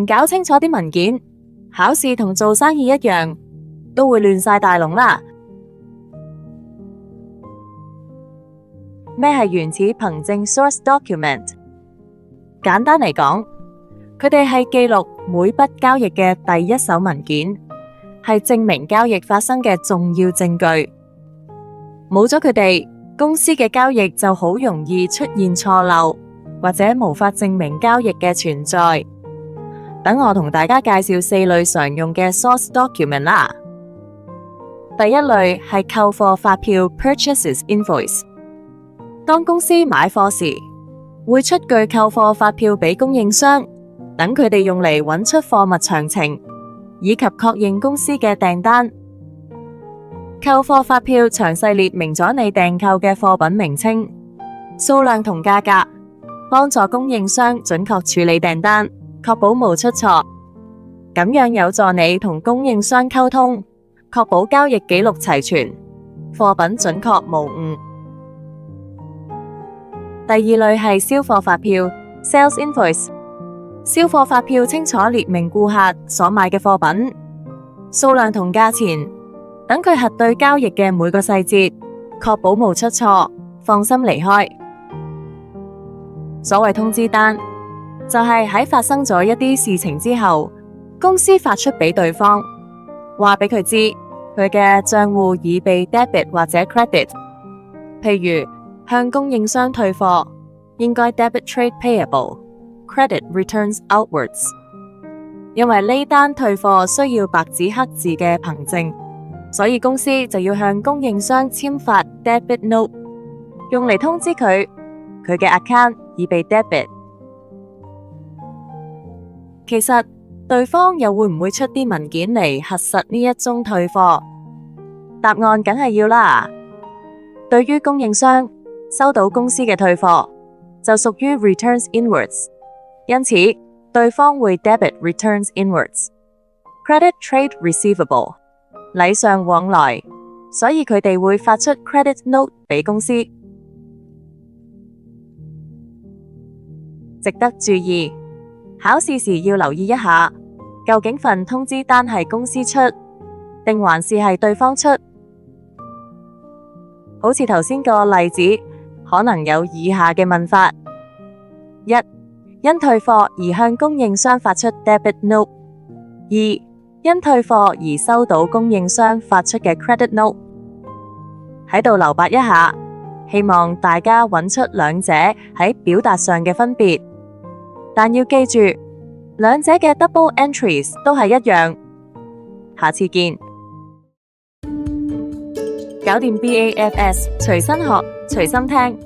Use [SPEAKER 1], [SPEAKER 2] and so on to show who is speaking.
[SPEAKER 1] 唔搞清楚啲文件，考試同做生意一樣，都會亂晒大龍啦。咩係原始憑證 source document？ 簡單嚟講，佢哋係記錄每筆交易嘅第一手文件，係證明交易發生嘅重要證據。冇咗佢哋，公司嘅交易就好容易出現錯漏，或者無法證明交易嘅存在。等我同大家介紹4類常用嘅 source document 啦。第一類係購貨發票 purchases invoice。當公司買貨時，會出具購貨發票俾供應商，等佢哋用嚟揾出貨物詳情，以及確認公司嘅訂單。購貨發票詳細列明咗你訂購嘅貨品名稱、數量同價格，幫助供應商準確處理訂單，確保冇出錯。咁樣有助你同供應商溝通，確保交易記錄齊全，貨品準確無誤。第二類係銷貨發票 Sales Invoice。銷貨發票清楚列明顧客所買嘅貨品、數量同價錢，等佢核對交易嘅每個細節，確保冇出錯，放心離開。所謂通知單，就係喺發生咗一啲事情之後，公司發出俾對方，話俾佢知佢嘅賬戶已被 debit 或者 credit。譬如向供應商退貨，應該 debit trade payable， credit returns outwards。因為呢單退貨需要白紙黑字嘅憑證，所以公司就要向供應商簽發 debit note， 用嚟通知佢嘅 account 已被 debit。其實對方又會唔會出啲文件嚟核實呢一宗退貨？答案梗係要啦。對於供應商，收到公司嘅退貨就屬於 returns inwards， 因此對方會 debit returns inwards。 Credit trade receivable， 禮尚往來，所以佢哋會發出 credit note 俾公司。值得注意，考試時要留意一下，究竟份通知單係公司出，定還是係對方出？好似頭先個例子，可能有以下嘅問法： 1. 因退貨而向供應商發出 debit note。 2. 因退貨而收到供應商發出嘅 credit note。 喺度留白一下，希望大家揾出兩者喺表達上嘅分別，但要記住，兩者嘅 double entries 都係一樣。下次見。搞掂 BAFS，隨身學，隨心聽。